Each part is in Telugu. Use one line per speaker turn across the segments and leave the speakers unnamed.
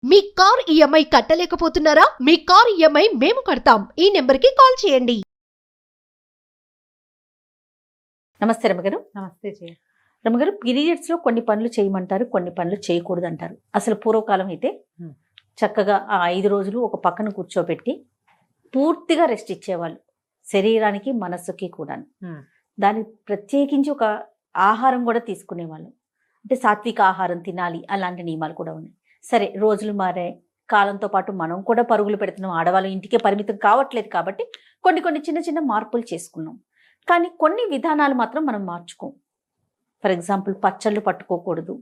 మీ కార్ ఈఎంఐ కట్టలేకపోతున్నారా? మీ కార్ ఈఎంఐ మేము కడతాం. ఈ నెంబర్కి కాల్ చేయండి.
నమస్తే రమగారు.
నమస్తే జయ.
రమగారు, పీరియడ్స్లో కొన్ని పనులు చేయమంటారు, కొన్ని పనులు చేయకూడదు అంటారు. అసలు పూర్వకాలం అయితే చక్కగా ఆ 5 రోజులు ఒక పక్కన కూర్చోబెట్టి పూర్తిగా రెస్ట్ ఇచ్చేవాళ్ళు, శరీరానికి మనస్సుకి కూడా. దానికి ప్రత్యేకించి ఒక ఆహారం కూడా తీసుకునేవాళ్ళు, అంటే సాత్విక ఆహారం తినాలి, అలాంటి నియమాలు కూడా ఉన్నాయి. సరే, రోజులు మారే, కాలంతో పాటు మనం కూడా పరుగులు పెడుతున్నాం, ఆడవాళ్ళు ఇంటికే పరిమితం కావట్లేదు కాబట్టి కొన్ని చిన్న చిన్న మార్పులు చేసుకున్నాం. కానీ కొన్ని విధానాలు మాత్రం మనం మార్చుకోం. ఫర్ ఎగ్జాంపుల్, పచ్చళ్ళు పట్టుకోకూడదు,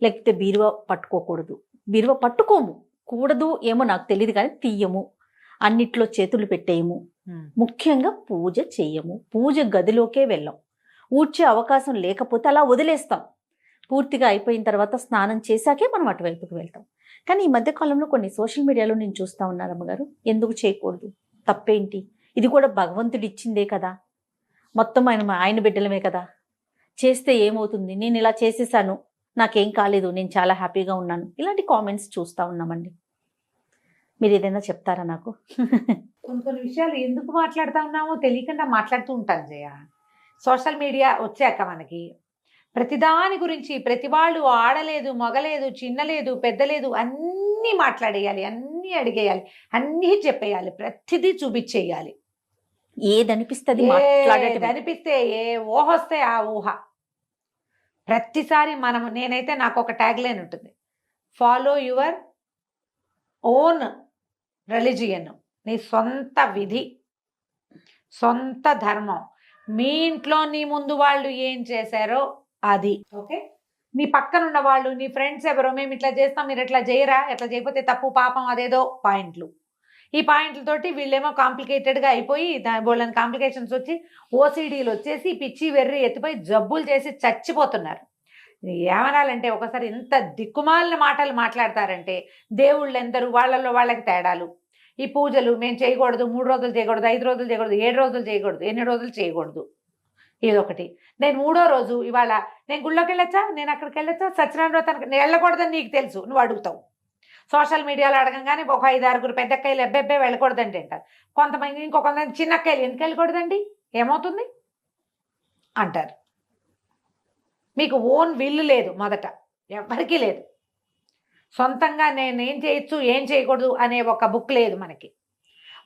లేకపోతే బీరువా పట్టుకోకూడదు. బీరువా పట్టుకోము, కూడదు ఏమో నాకు తెలియదు, కానీ తీయము, అన్నిట్లో చేతులు పెట్టేయము, ముఖ్యంగా పూజ చెయ్యము, పూజ గదిలోకే వెళ్ళాం. ఊడ్చే అవకాశం లేకపోతే అలా వదిలేస్తాం. పూర్తిగా అయిపోయిన తర్వాత స్నానం చేశాకే మనం అటువైపుకి వెళ్తాం. కానీ ఈ మధ్యకాలంలో కొన్ని సోషల్ మీడియాలో నేను చూస్తూ ఉన్నాను అమ్మగారు, ఎందుకు చేయకూడదు, తప్పేంటి, ఇది కూడా భగవంతుడు ఇచ్చిందే కదా, మొత్తం ఆయన బిడ్డలమే కదా, చేస్తే ఏమవుతుంది, నేను ఇలా చేసేసాను, నాకేం కాలేదు, నేను చాలా హ్యాపీగా ఉన్నాను, ఇలాంటి కామెంట్స్ చూస్తూ ఉన్నామండి. మీరు ఏదైనా చెప్తారా నాకు?
కొన్ని విషయాలు ఎందుకు మాట్లాడుతూ ఉన్నామో తెలియకుండా మాట్లాడుతూ ఉంటాను జయ. సోషల్ మీడియా వచ్చాక మనకి ప్రతిదాని గురించి ప్రతి వాళ్ళు ఆడలేదు, మగలేదు, చిన్నలేదు, పెద్దలేదు, అన్నీ మాట్లాడేయాలి, అన్నీ అడిగేయాలి, అన్నీ చెప్పేయాలి, ప్రతిదీ చూపించేయాలి.
ఏదనిపిస్తుంది
అనిపిస్తే ఏ ఊహ వస్తే ఆ ఊహ ప్రతిసారి నేనైతే నాకు ఒక ట్యాగ్ లైన్ ఉంటుంది, ఫాలో యువర్ ఓన్ రిలీజియన్, నీ సొంత విధి, సొంత ధర్మం, మీ ఇంట్లో నీ ముందు వాళ్ళు ఏం చేశారో అది. ఓకే, నీ పక్కన ఉన్న వాళ్ళు, నీ ఫ్రెండ్స్ ఎవరో, మేము ఇట్లా చేస్తాం, మీరు ఎట్లా చేయరా, ఎట్లా చేయకపోతే తప్పు, పాపం, అదేదో పాయింట్లు. ఈ పాయింట్లతోటి వీళ్ళేమో కాంప్లికేటెడ్గా అయిపోయి వాళ్ళని కాంప్లికేషన్స్ వచ్చి ఓసిడీలు వచ్చేసి పిచ్చి వెర్రి ఎత్తిపోయి జబ్బులు చేసి చచ్చిపోతున్నారు. ఏమనాలంటే ఒకసారి ఎంత దిక్కుమాలిన మాటలు మాట్లాడతారంటే, దేవుళ్ళు ఎందరు, వాళ్ళల్లో వాళ్ళకి తేడాలు. ఈ పూజలు మేము చేయకూడదు, 3 రోజులు చేయకూడదు, 5 రోజులు చేయకూడదు, 7 రోజులు చేయకూడదు, 8 రోజులు చేయకూడదు, ఇదొకటి. నేను 3వ రోజు ఇవాళ నేను గుళ్ళోకి వెళ్ళొచ్చా, నేను అక్కడికి వెళ్ళొచ్చా, సత్యనారాయణ వ్రతానికి నేను వెళ్ళకూడదని నీకు తెలుసు, నువ్వు అడుగుతావు. సోషల్ మీడియాలో అడగంగానే ఒక 5-6 పెద్దక్కయ్యలు ఎబ్బెబ్బే వెళ్ళకూడదండి అంటారు. కొంతమంది ఇంకొంతమంది చిన్నక్కయ్యలు ఎందుకు వెళ్ళకూడదండి, ఏమవుతుంది అంటారు. మీకు ఓన్ విల్లు లేదు, మొదట ఎవరికీ లేదు. సొంతంగా నేను ఏం చేయొచ్చు, ఏం చేయకూడదు అనే ఒక బుక్ లేదు మనకి.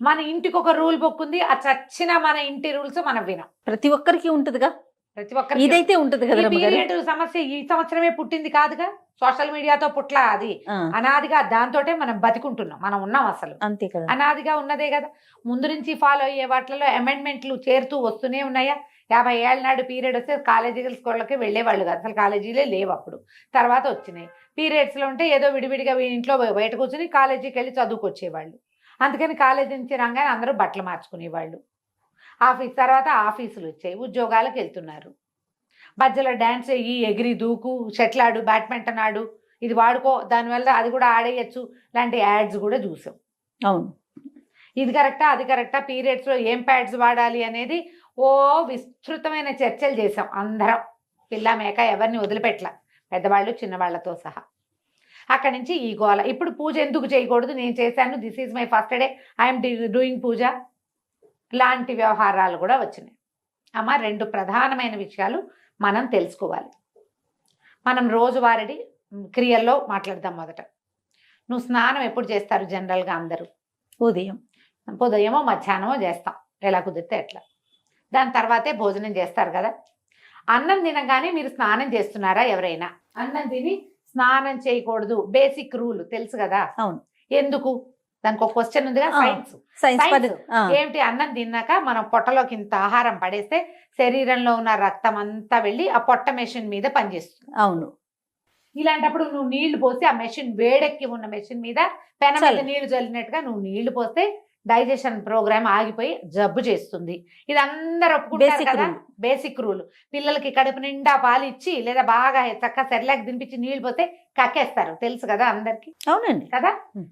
మన ఇంటికి ఒక రూల్ బుక్ ఉంది, ఆ చచ్చిన మన ఇంటి రూల్స్ మనం వినం.
ప్రతి ఒక్కరికి ఉంటుందిగా,
ప్రతి ఒక్కరికి
ఇదైతే ఉంటుంది కదా.
పీరియడ్ సమస్య ఈ సంవత్సరమే పుట్టింది కాదుగా, సోషల్ మీడియాతో పుట్లా, అది అనాదిగా దాంతోటే మనం బతికుంటున్నాం, మనం ఉన్నాం, అసలు
అంతే కదా,
అనాదిగా ఉన్నదే కదా. ముందు నుంచి ఫాలో అయ్యే వాటిలో అమెండ్మెంట్లు చేరుతూ వస్తూనే ఉన్నాయా. 50 ఏళ్ళ నాడు పీరియడ్ వస్తే కాలేజీ స్కూళ్ళకి వెళ్ళేవాళ్ళు కాదు, అసలు కాలేజీలే లేవు అప్పుడు, తర్వాత వచ్చినాయి. పీరియడ్స్లో ఉంటే ఏదో విడివిడిగా ఇంట్లో బయట కూర్చొని కాలేజీకి వెళ్ళి చదువుకొచ్చేవాళ్ళు. అందుకని కాలేజీ నుంచి రాగానే అందరూ బట్టలు మార్చుకునేవాళ్ళు. ఆఫీస్ తర్వాత ఆఫీసులు వచ్చాయి, ఉద్యోగాలకు వెళ్తున్నారు. మధ్యలో డ్యాన్స్ అయ్యి, ఎగిరి దూకు, షటిల్ ఆడు, బ్యాడ్మింటన్ ఆడు, ఇది వాడుకో, దానివల్ల అది కూడా ఆడేయచ్చు లాంటి యాడ్స్ కూడా చూసాం.
అవును,
ఇది కరెక్టా, అది కరెక్టా, పీరియడ్స్లో ఏం ప్యాడ్స్ వాడాలి అనేది విస్తృతమైన చర్చలు చేసాం అందరం, పిల్ల మేక ఎవరిని వదిలిపెట్టలా, పెద్దవాళ్ళు చిన్నవాళ్లతో సహా. అక్కడి నుంచి ఈ గోల. ఇప్పుడు పూజ ఎందుకు చేయకూడదు, నేను చేశాను, this is my first day, I'm doing puja లాంటి వ్యవహారాలు కూడా వచ్చినాయి. అమ్మ, 2 ప్రధానమైన విషయాలు మనం తెలుసుకోవాలి. మనం రోజువారీ క్రియల్లో మాట్లాడదాం. మొదట, నువ్వు స్నానం ఎప్పుడు చేస్తారు జనరల్గా అందరూ? ఉదయమో మధ్యాహ్నమో చేస్తాం, ఎలా కుదిరితే ఎట్లా. దాని తర్వాతే భోజనం చేస్తారు కదా. అన్నం తినగానే మీరు స్నానం చేస్తున్నారా ఎవరైనా? అన్నం తిని స్నానం చేయకూడదు, బేసిక్ రూల్ తెలుసు కదా.
అవును,
ఎందుకు? దానికి ఒక క్వశ్చన్ ఉందిగా, సైన్స్. ఏమిటి? అన్నం తిన్నాక మనం పొట్టలోకి ఇంత ఆహారం పడేస్తే శరీరంలో ఉన్న రక్తం అంతా వెళ్ళి ఆ పొట్ట మెషిన్ మీద పనిచేస్తుంది.
అవును,
ఇలాంటప్పుడు నువ్వు నీళ్లు పోసి ఆ మెషిన్, వేడెక్కి ఉన్న మెషిన్ మీద పెన మీద నీళ్లు చల్లినట్టుగా నువ్వు నీళ్లు పోస్తే డైజెషన్ ప్రోగ్రామ్ ఆగిపోయి జబ్బు చేస్తుంది. ఇది అందరు ఒప్పుకుంటారు కదా, బేసిక్ రూల్. పిల్లలకి కడుపు నిండా పాలు ఇచ్చి లేదా బాగా చక్కగా సెర్లాక్ తినిపించి నీళ్లు పోతే కక్కేస్తారు, తెలుసు కదా అందరికి.
అవునండి
కదా.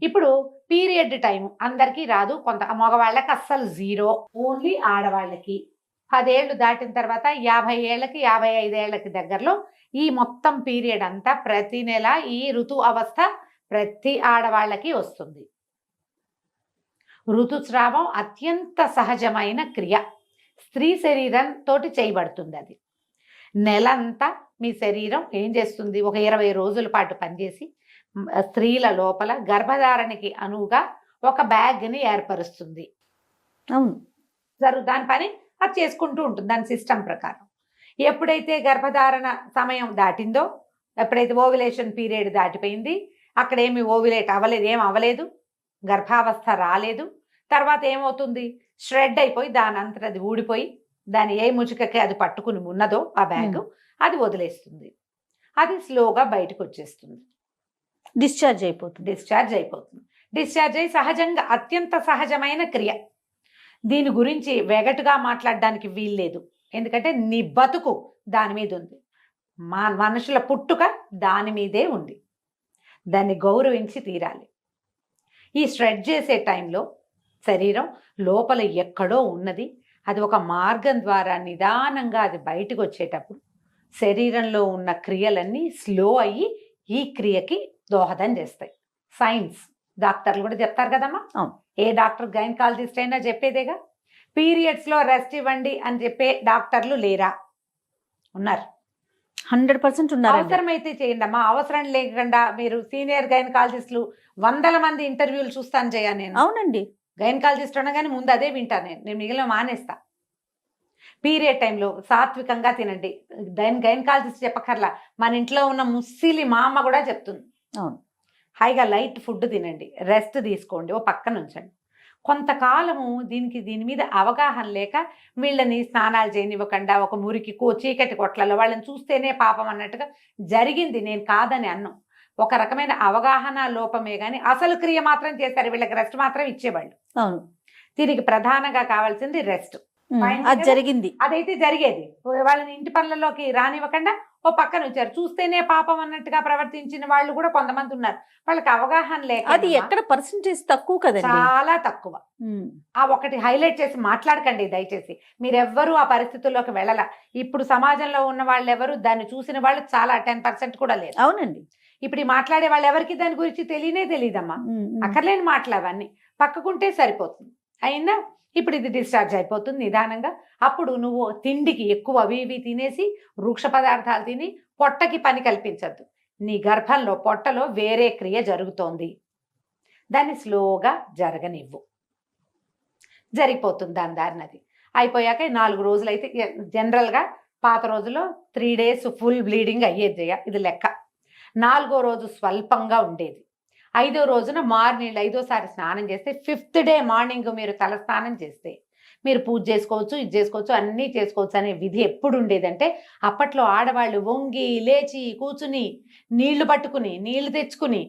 ఇప్పుడు పీరియడ్ టైం అందరికీ రాదు, కొంత మగవాళ్ళకి అస్సలు 0, ఓన్లీ ఆడవాళ్ళకి. 10 ఏళ్ళు దాటిన తర్వాత 50 ఏళ్ళకి 55 ఏళ్ళకి దగ్గరలో ఈ మొత్తం పీరియడ్ అంతా ప్రతి నెల ఈ ఋతు అవస్థ ప్రతి ఆడవాళ్ళకి వస్తుంది. ఋతుస్రావం అత్యంత సహజమైన క్రియ. స్త్రీ శరీరంతో చేయబడుతుంది. అది నెలంతా మీ శరీరం ఏం చేస్తుంది, ఒక 20 రోజుల పాటు పనిచేసి స్త్రీల లోపల గర్భధారణకి అనువుగా ఒక బ్యాగ్ని ఏర్పరుస్తుంది.
అవును,
దాని పని అది చేసుకుంటూ ఉంటుంది దాని సిస్టమ్ ప్రకారం. ఎప్పుడైతే గర్భధారణ సమయం దాటిందో, ఎప్పుడైతే ఓవ్యులేషన్ పీరియడ్ దాటిపోయింది, అక్కడ ఏమి ఓవ్యులేట్ అవ్వలేదు, ఏం అవ్వలేదు, గర్భావస్థ రాలేదు, తర్వాత ఏమవుతుంది, ష్రెడ్ అయిపోయి దాని అంతట అది ఊడిపోయి దాని ఏ ముచుకకి అది పట్టుకుని ఉన్నదో ఆ బ్యాగ్ అది వదిలేస్తుంది. అది స్లోగా బయటకు వచ్చేస్తుంది,
డిశ్చార్జ్ అయిపోతుంది.
డిశ్చార్జ్ అయి సహజంగా అత్యంత సహజమైన క్రియ. దీని గురించి వెగటుగా మాట్లాడడానికి వీల్లేదు, ఎందుకంటే నీ బతుకు దాని మీద ఉంది, మనుషుల పుట్టుక దాని మీదే ఉంది, దాన్ని గౌరవించి తీరాలి. ఈ ష్రెడ్ చేసే టైంలో శరీరం లోపల ఎక్కడో ఉన్నది, అది ఒక మార్గం ద్వారా నిదానంగా అది బయటకు వచ్చేటప్పుడు శరీరంలో ఉన్న క్రియలన్నీ స్లో అయ్యి ఈ క్రియకి దోహదం చేస్తాయి. సైన్స్ డాక్టర్లు కూడా చెప్తారు కదమ్మా. ఏ డాక్టర్ గైనకాలజిస్ట్ అయినా చెప్పేదేగా. పీరియడ్స్లో రెస్ట్ ఇవ్వండి అని చెప్పే డాక్టర్లు లేరా? ఉన్నారు,
100% ఉన్నారు.
అవసరమైతే చేయండి అమ్మా, అవసరం లేకుండా మీరు సీనియర్ గైనకాలజిస్టులు 100 మంది ఇంటర్వ్యూలు చూస్తాను చేయా నేను.
అవునండి,
గైనకాలజిస్ట్ అనగానే ముందు అదే వింటాను నేను మిగిలిన మానేస్తా. పీరియడ్ టైంలో సాత్వికంగా తినండి, గైనకాలజిస్ట్ చెప్పకర్లా, మన ఇంట్లో ఉన్న ముస్సిలి మా అమ్మ కూడా చెప్తుంది.
అవును,
హాయిగా లైట్ ఫుడ్ తినండి, రెస్ట్ తీసుకోండి, ఓ పక్కన ఉంచండి. కొంతకాలము దీని మీద అవగాహన లేక వీళ్ళని స్నానాలు చేయనివ్వకుండా ఒక మురికి చీకటి కొట్లలో వాళ్ళని చూస్తేనే పాపం అన్నట్టుగా జరిగింది. నేను కాదని అన్ను, ఒక రకమైన అవగాహన లోపమే కానీ అసలు క్రియ మాత్రం చేశారు, వీళ్ళకి రెస్ట్ మాత్రం ఇచ్చేవాళ్ళు.
అవును,
దీనికి ప్రధానంగా కావాల్సింది రెస్ట్.
అది జరిగింది,
అదైతే జరిగేది. వాళ్ళని ఇంటి పనులలోకి రానివ్వకుండా ఓ పక్కన వచ్చారు, చూస్తేనే పాపం అన్నట్టుగా ప్రవర్తించిన వాళ్ళు కూడా కొంతమంది ఉన్నారు. వాళ్ళకి అవగాహన లేక,
అది ఎక్కడ పర్సెంటేజ్ తక్కువ కదండి,
చాలా తక్కువ. ఆ ఒకటి హైలైట్ చేసి మాట్లాడకండి దయచేసి, మీరెవ్వరూ ఆ పరిస్థితుల్లోకి వెళ్ళాల. ఇప్పుడు సమాజంలో ఉన్న వాళ్ళు ఎవరు దాన్ని చూసిన వాళ్ళు చాలా 10% కూడా లేదు.
అవునండి,
ఇప్పుడు మాట్లాడే వాళ్ళు ఎవరికి దాని గురించి తెలియదమ్మా. అక్కర్లేని మాటలు అవన్నీ పక్కకుంటే సరిపోతుంది. అయిందా? ఇప్పుడు ఇది డిశ్చార్జ్ అయిపోతుంది నిదానంగా. అప్పుడు నువ్వు తిండికి ఎక్కువ అవి ఇవి తినేసి వృక్ష పదార్థాలు తిని పొట్టకి పని కల్పించద్దు. నీ గర్భంలో పొట్టలో వేరే క్రియ జరుగుతోంది, దాన్ని స్లోగా జరగనివ్వు, జరిగిపోతుంది దాని దారినది. అయిపోయాక 4 రోజులు అయితే జనరల్గా పాత రోజుల్లో 3 days ఫుల్ బ్లీడింగ్ అయ్యేది, ఇది లెక్క. 4వ రోజు స్వల్పంగా ఉండేది. 5వ రోజున మార్నింగ్ 5వసారి స్నానం చేస్తే 5th day మార్నింగ్ మీరు తల స్నానం చేస్తే మీరు పూజ చేసుకోవచ్చు, ఇది చేసుకోవచ్చు, అన్నీ చేసుకోవచ్చు అనే విధి ఎప్పుడు ఉండేదంటే, అప్పట్లో ఆడవాళ్ళు వంగి లేచి కూర్చుని నీళ్లు పట్టుకుని నీళ్లు తెచ్చుకుని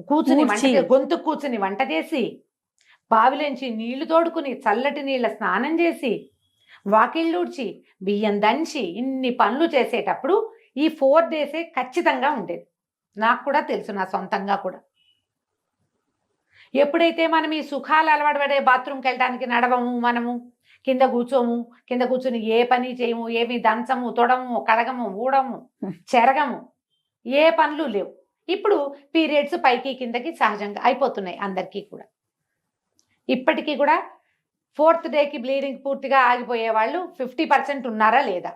కూర్చుని గొంతు కూర్చుని వంట చేసి బావిలోంచి నీళ్లు తోడుకుని చల్లటి నీళ్ళ స్నానం చేసి వాకిళ్ళూడ్చి బియ్యం దంచి ఇన్ని పనులు చేసేటప్పుడు ఈ 4 days ఖచ్చితంగా ఉండేది. నాకు కూడా తెలుసు, నా సొంతంగా కూడా. ఎప్పుడైతే మనం ఈ సుఖాలు అలవాటు పడే బాత్రూమ్కి వెళ్ళడానికి నడవము, మనము కింద కూర్చొని ఏ పని చేయము, ఏమి దంచము, తొడము, కడగము, ఊడము, చెరగము, ఏ పనులు లేవు. ఇప్పుడు పీరియడ్స్ పైకి కిందకి సహజంగా అయిపోతున్నాయి అందరికీ కూడా. ఇప్పటికీ కూడా 4th dayకి బ్లీడింగ్ పూర్తిగా ఆగిపోయే వాళ్ళు 50% ఉన్నారా లేదా?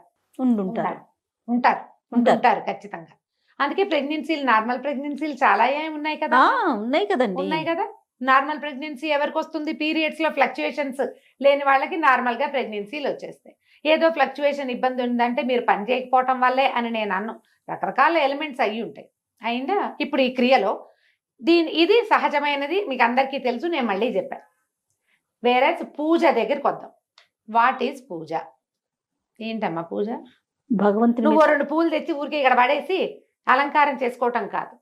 ఉంటారు ఖచ్చితంగా. అందుకే ప్రెగ్నెన్సీలు, నార్మల్ ప్రెగ్నెన్సీలు చాలా ఉన్నాయి కదా. ఉన్నాయి కదా. నార్మల్ ప్రెగ్నెన్సీ ఎవరికి వస్తుంది? పీరియడ్స్లో ఫ్లక్చుయేషన్స్ లేని వాళ్ళకి నార్మల్గా ప్రెగ్నెన్సీలు వచ్చేస్తాయి. ఏదో ఫ్లక్చుయేషన్ ఇబ్బంది ఉందంటే మీరు పని చేయకపోవటం వల్లే అని నేను అన్ను, రకరకాల ఎలిమెంట్స్ అయ్యి ఉంటాయి. అయిందా? ఇప్పుడు ఈ క్రియలో ఇది సహజమైనది, మీకు అందరికీ తెలుసు, నేను మళ్ళీ చెప్పాను. వేరే పూజ దగ్గరికి వద్దాం. వాట్ ఈజ్ పూజ? ఏంటమ్మా పూజ?
భగవంతుడు
నువ్వు 2 పూలు తెచ్చి ఊరికే ఇక్కడ పడేసి అలంకారం చేసుకోవటం కాదు.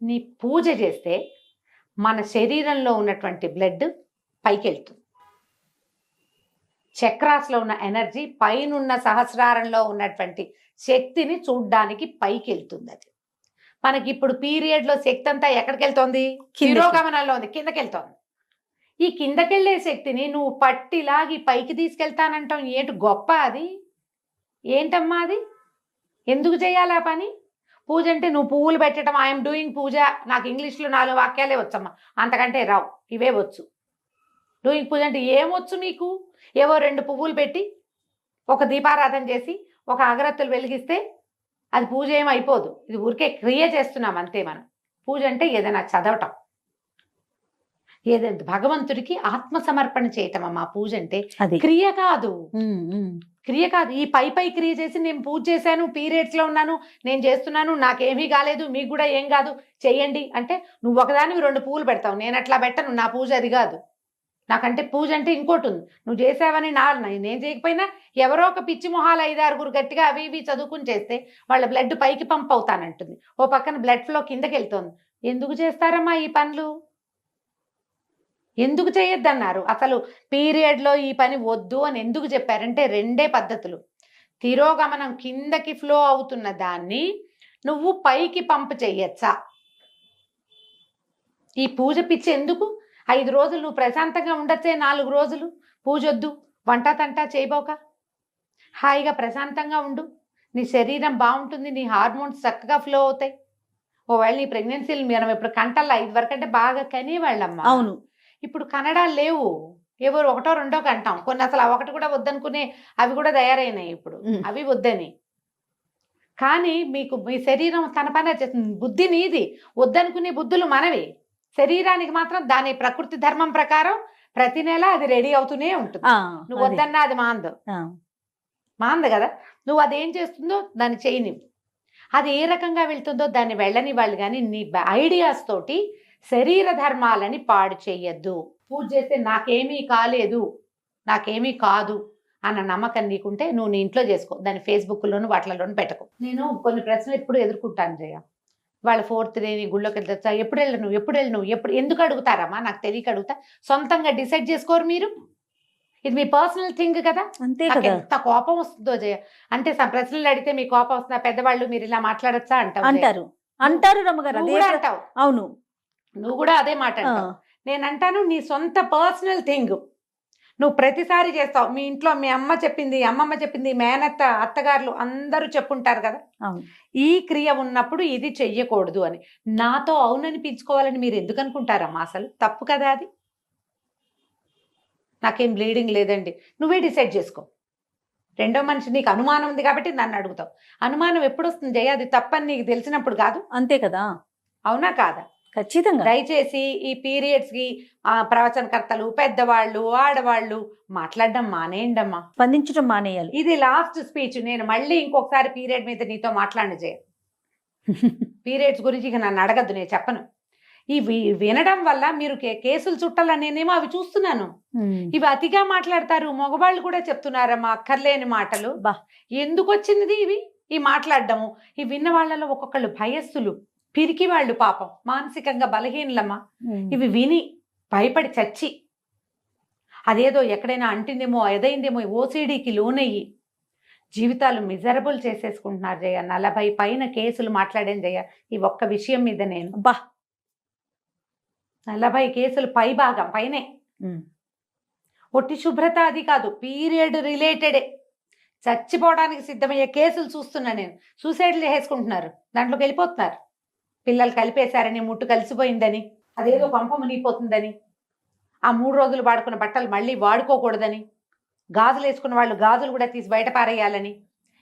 నీ పూజ చేస్తే మన శరీరంలో ఉన్నటువంటి బ్లడ్ పైకి వెళ్తుంది, చక్రాస్లో ఉన్న ఎనర్జీ పైనున్న సహస్రారంలో ఉన్నటువంటి శక్తిని చూడ్డానికి పైకి వెళ్తుంది. అది మనకి ఇప్పుడు పీరియడ్లో శక్తి అంతా ఎక్కడికి వెళ్తోంది? తిరోగమనంలో ఉంది, కిందకి వెళ్తోంది. ఈ కిందకెళ్ళే శక్తిని నువ్వు పట్టిలాగి పైకి తీసుకెళ్తానంటాం ఏంటి? గొప్ప అది ఏంటమ్మా? అది ఎందుకు చేయాలి ఆ పని? పూజ అంటే నువ్వు పువ్వులు పెట్టడం, ఐఎమ్ డూయింగ్ పూజ, నాకు ఇంగ్లీష్లో 4 వాక్యాలే వచ్చమ్మా, అంతకంటే రావు, ఇవే వచ్చు. డూయింగ్ పూజ అంటే ఏమొచ్చు మీకు? ఏవో 2 పువ్వులు పెట్టి ఒక దీపారాధన చేసి ఒక అగరత్తులు వెలిగిస్తే అది పూజ ఏం అయిపోదు. ఇది ఊరికే క్రియ చేస్తున్నాం అంతే. మనం పూజ అంటే ఏదైనా చదవటం, ఏదైనా భగవంతుడికి ఆత్మ సమర్పణ చేయటం అమ్మా పూజ అంటే.
అది
క్రియ కాదు, క్రియ కాదు. ఈ పై క్రియ చేసి నేను పూజ చేశాను, పీరియడ్స్ లో ఉన్నాను, నేను చేస్తున్నాను, నాకేమీ కాలేదు, మీకు కూడా ఏం కాదు, చెయ్యండి అంటే నువ్వు ఒకదానివి 2 పువ్వులు పెడతావు. నేను అట్లా పెట్టను, నా పూజ అది కాదు. నాకంటే పూజ అంటే ఇంకోటి ఉంది. నువ్వు చేసావని నేను చేయకపోయినా ఎవరో ఒక పిచ్చి మొహాలు 5-6 గట్టిగా అవి ఇవి చదువుకుని చేస్తే వాళ్ళ బ్లడ్ పైకి పంప్ అవుతానంటుంది, ఓ పక్కన బ్లడ్ ఫ్లో కిందకి వెళ్తుంది. ఎందుకు చేస్తారమ్మా ఈ పనులు? ఎందుకు చేయొద్దన్నారు? అసలు పీరియడ్లో ఈ పని వద్దు అని ఎందుకు చెప్పారంటే 2 పద్ధతులు. తిరోగమనం కిందకి ఫ్లో అవుతున్న దాన్ని నువ్వు పైకి పంప్ చెయ్యొచ్చా? ఈ పూజ పిచ్చి ఎందుకు? 5 రోజులు నువ్వు ప్రశాంతంగా ఉండొచ్చే, 4 రోజులు పూజ వద్దు, వంట తంటా చేయబోక హాయిగా ప్రశాంతంగా ఉండు, నీ శరీరం బాగుంటుంది, నీ హార్మోన్స్ చక్కగా ఫ్లో అవుతాయి. ఒకవేళ నీ ప్రెగ్నెన్సీలు మనం ఇప్పుడు కంటల్లా, ఇది వరకు అంటే బాగా కనేవాళ్ళమ్మా.
అవును,
ఇప్పుడు కన్నడాలు లేవు, ఎవరు 1, 2 కంటాం. కొన్ని అసలు ఆ 1 కూడా వద్దనుకునే అవి కూడా తయారైనాయి ఇప్పుడు, అవి వద్దని. కానీ మీకు మీ శరీరం తన పని చేస్తుంది. బుద్ధి నీది, వద్దనుకునే బుద్ధులు మనవి. శరీరానికి మాత్రం దాని ప్రకృతి ధర్మం ప్రకారం ప్రతి నెల అది రెడీ అవుతూనే ఉంటుంది. నువ్వు వద్దన్నా అది మాంద కదా. నువ్వు అదేం చేస్తుందో దాన్ని చేయని, అది ఏ రకంగా వెళ్తుందో దాన్ని వెళ్ళని వాళ్ళు. కానీ నీ ఐడియాస్ తోటి శరీర ధర్మాలని పాడు చెయ్యొద్దు. పూజ చేస్తే నాకేమీ కాలేదు, నాకేమీ కాదు అన్న నమ్మకం నీకుంటే నువ్వు నీ ఇంట్లో చేసుకో, దాన్ని ఫేస్బుక్లోను వాటిలోనూ పెట్టకు. నేను కొన్ని ప్రశ్నలు ఎప్పుడు ఎదుర్కొంటాను జయ. వాళ్ళ 4th డే గుళ్ళోకి వెళ్తా, ఎప్పుడు వెళ్ళను, ఎందుకు అడుగుతారమ్మా? నాకు తెలియక అడుగుతా. సొంతంగా డిసైడ్ చేసుకోరు మీరు. ఇది మీ పర్సనల్ థింగ్ కదా.
అంతే
నాకు
కదా.
ఎంత కోపం వస్తుందో జయ. అంటే ప్రశ్నలు అడిగితే మీ కోపం వస్తుందా? పెద్దవాళ్ళు మీరు ఇలా మాట్లాడచ్చా
అంటారు రమ్మగారు.
నువ్వు కూడా అంటావు.
అవును,
నువ్వు కూడా అదే మాట అంటావు. నేను అంటాను నీ సొంత పర్సనల్ థింగ్ నువ్వు ప్రతిసారి చేస్తావు. మీ ఇంట్లో మీ అమ్మ చెప్పింది, అమ్మమ్మ చెప్పింది, మేనత్త, అత్తగారులు అందరూ చెప్పుంటారు కదా, ఈ క్రియ ఉన్నప్పుడు ఇది చెయ్యకూడదు అని. నాతో అవుననిపించుకోవాలని మీరు ఎందుకు అనుకుంటారమ్మా? అసలు తప్పు కదా అది. నాకేం బ్లీడింగ్ లేదండి, నువ్వే డిసైడ్ చేసుకో. 2వ మనిషి నీకు అనుమానం ఉంది కాబట్టి నన్ను అడుగుతావు. అనుమానం ఎప్పుడు వస్తుంది జయ? అది తప్పని నీకు తెలిసినప్పుడు కాదు.
అంతే కదా.
అవునా కాదా?
ఖచ్చితంగా.
దయచేసి ఈ పీరియడ్స్కి ప్రవచనకర్తలు, పెద్దవాళ్ళు, ఆడవాళ్ళు మాట్లాడడం మానేయండమ్మా,
స్పందించడం మానేయాలి.
ఇది లాస్ట్ స్పీచ్. నేను మళ్ళీ ఇంకొకసారి పీరియడ్ మీద నీతో మాట్లాడి చేయ. పీరియడ్స్ గురించి ఇక నన్ను అడగద్దు, నేను చెప్పను. ఇవి వినడం వల్ల మీరు కేసులు చుట్టాలని నేనేమో అవి చూస్తున్నాను. ఇవి అతిగా మాట్లాడతారు, మగవాళ్ళు కూడా చెప్తున్నారమ్మా అక్కర్లేని మాటలు. ఎందుకు వచ్చింది ఇవి ఈ మాట్లాడడము? ఈ విన్న వాళ్ళలో ఒక్కొక్కళ్ళు భయస్థులు, పిరికి వాళ్ళు, పాపం మానసికంగా బలహీనలమ్మా. ఇవి విని భయపడి చచ్చి అదేదో ఎక్కడైనా అంటిందేమో, ఏదైందేమో, ఓసిడీకి లోనయ్యి జీవితాలు మిజరబుల్ చేసేసుకుంటున్నారు జయ. 40 పైన కేసులు మాట్లాడాను జయ ఈ ఒక్క విషయం మీద. నేను 40 కేసులు భాగం పైనే. ఒట్టి శుభ్రత అది కాదు, పీరియడ్ రిలేటెడే చచ్చిపోవడానికి సిద్ధమయ్యే కేసులు చూస్తున్నా నేను. సూసైడ్లు చేసుకుంటున్నారు, దాంట్లోకి వెళ్ళిపోతున్నారు. పిల్లలు కలిపేశారని, ముట్టు కలిసిపోయిందని, అదేదో పంప మునిగిపోతుందని, ఆ 3 రోజులు వాడుకున్న బట్టలు మళ్ళీ వాడుకోకూడదని, గాజులు వేసుకున్న వాళ్ళు గాజులు కూడా తీసి బయట పారేయాలని,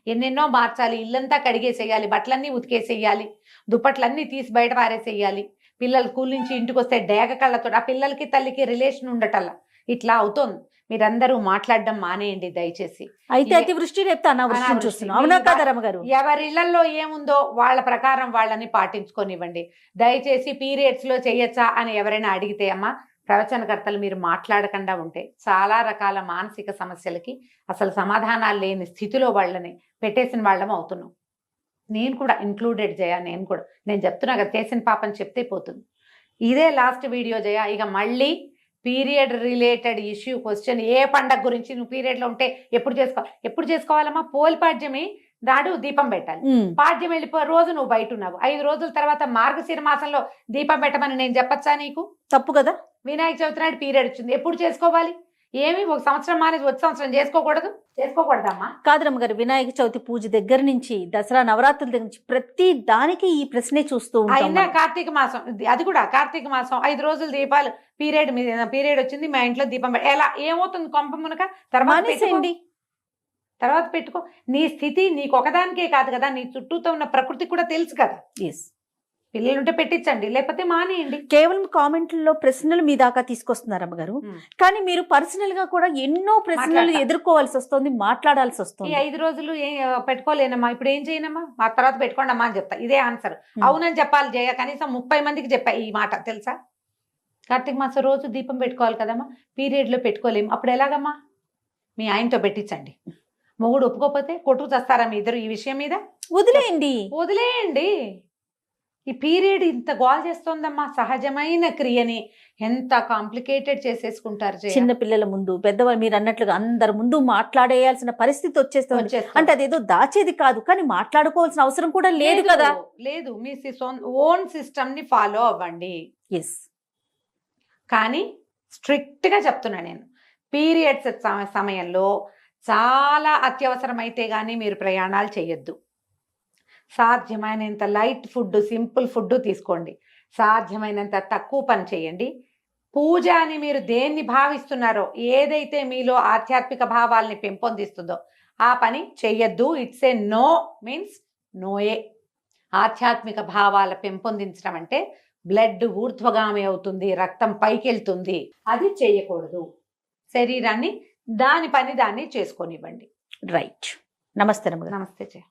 ఎన్నెన్నో మార్చాలి, ఇల్లంతా కడిగేసేయాలి, బట్టలన్నీ ఉతికేసేయాలి, దుప్పట్లన్నీ తీసి బయట పారేసేయాలి, పిల్లలు స్కూల్ నుంచి ఇంటికి వస్తే డేగ కళ్ళతో ఆ పిల్లలకి తల్లికి రిలేషన్ ఉండటల్లా ఇట్లా అవుతోంది. మీరందరూ మాట్లాడడం మానేయండి దయచేసి.
అయితే అతివృష్టి రేపు అనావృష్టి చూస్తున్నాం. అవునా కదా రమ్మగారు?
ఎవరి ఇళ్లలో ఏముందో వాళ్ళ ప్రకారం వాళ్ళని పాటించుకోనివ్వండి దయచేసి. పీరియడ్స్ లో చేయొచ్చా అని ఎవరైనా అడిగితే అమ్మా, ప్రవచనకర్తలు మీరు మాట్లాడకుండా ఉంటే చాలా రకాల మానసిక సమస్యలకి అసలు సమాధానాలు లేని స్థితిలో వాళ్ళని పెట్టేసిన వాళ్ళం అవుతున్నాం. నేను కూడా ఇంక్లూడెడ్ జయ. నేను చెప్తున్నా కదా, చేసిన పాపని చెప్తే పోతుంది. ఇదే లాస్ట్ వీడియో జయ. ఇక మళ్ళీ పీరియడ్ రిలేటెడ్ ఇష్యూ క్వశ్చన్, ఏ పండగ గురించి నువ్వు పీరియడ్లో ఉంటే ఎప్పుడు చేసుకోవాలమ్మా? పోలిపాడ్యమి నాడు దీపం పెట్టాలి. పాడ్యం వెళ్ళిపోయే రోజు నువ్వు బయట ఉన్నావు, 5 రోజుల తర్వాత మార్గశిర మాసంలో దీపం పెట్టమని నేను చెప్పచ్చా నీకు?
తప్పు కదా.
వినాయక చవితి నాడు పీరియడ్ వచ్చింది, ఎప్పుడు చేసుకోవాలి? ఏమి ఒక సంవత్సరం మానేసి వచ్చే సంవత్సరం చేసుకోకూడదమ్మా.
కాదు రమ్మగారు, వినాయక చవితి పూజ దగ్గర నుంచి దసరా నవరాత్రుల దగ్గర నుంచి ప్రతి దానికి ఈ ప్రశ్నే చూస్తూ ఉంటాం
అయినా
మనం.
కార్తీక మాసం అది కూడా కార్తీక మాసం 5 రోజులు దీపాలు పీరియడ్ వచ్చింది మా ఇంట్లో దీపం ఎలా ఏమవుతుంది కొంప మునక
మానేసేయండి.
తర్వాత పెట్టుకో. నీ స్థితి నీకు ఒకదానికే కాదు కదా, నీ చుట్టూతో ఉన్న ప్రకృతి కూడా తెలుసు కదా. పిల్లలుంటే పెట్టించండి, లేకపోతే మానేయండి.
కేవలం కామెంట్లలో ప్రశ్నలు మీ దాకా తీసుకొస్తున్నారు అమ్మగారు, కానీ మీరు పర్సనల్ గా కూడా ఎన్నో ప్రశ్నలు ఎదుర్కోవాల్సి వస్తుంది, మాట్లాడాల్సి
ఈ
వస్తుంది.
5 రోజులు పెట్టుకోలేనమ్మా, ఇప్పుడు ఏం చేయనమ్మా, మా తర్వాత పెట్టుకోండి అమ్మా అని చెప్తా. ఇదే ఆన్సర్. అవునని చెప్పాలి జయ. కనీసం 30 మందికి చెప్పా ఈ మాట, తెలుసా? కార్తీక మాసం రోజు దీపం పెట్టుకోవాలి కదమ్మా, పీరియడ్ లో పెట్టుకోలేము, అప్పుడు ఎలాగమ్మా? మీ ఆయనతో పెట్టించండి. మొగుడు ఒప్పుకోకపోతే కొట్టుకు చేస్తారా మీ ఇద్దరు ఈ విషయం మీద? వదిలేయండి. ఈ పీరియడ్ ఇంత గోల్ చేస్తోందమ్మా, సహజమైన క్రియని ఎంత కాంప్లికేటెడ్ చేసేసుకుంటారు.
చిన్న పిల్లల ముందు, పెద్దవాళ్ళు మీరు అన్నట్లుగా అందరి ముందు మాట్లాడేయాల్సిన పరిస్థితి వచ్చేస్తుంది. అంటే అదేదో దాచేది కాదు, కానీ మాట్లాడుకోవాల్సిన అవసరం కూడా లేదు కదా.
లేదు, మీ ఓన్ సిస్టమ్ ని ఫాలో అవ్వండి. కానీ స్ట్రిక్ట్ గా చెప్తున్నా నేను, పీరియడ్స్ సమయంలో చాలా అత్యవసరమైతే గానీ మీరు ప్రయాణాలు చేయొద్దు. సాధ్యమైనంత లైట్ ఫుడ్, సింపుల్ ఫుడ్ తీసుకోండి. సాధ్యమైనంత తక్కువ పని చేయండి. పూజ అని మీరు దేన్ని భావిస్తున్నారో, ఏదైతే మీలో ఆధ్యాత్మిక భావాల్ని పెంపొందిస్తుందో ఆ పని చెయ్యొద్దు. ఇట్స్ ఏ నో మీన్స్ నోయే. ఆధ్యాత్మిక భావాల పెంపొందించడం అంటే బ్లడ్ ఊర్ధ్వగామి అవుతుంది, రక్తం పైకి వెళ్తుంది, అది చేయకూడదు. శరీరాన్ని దాని పని దాన్ని చేసుకొనివ్వండి.
రైట్. నమస్తే.
నమస్తే.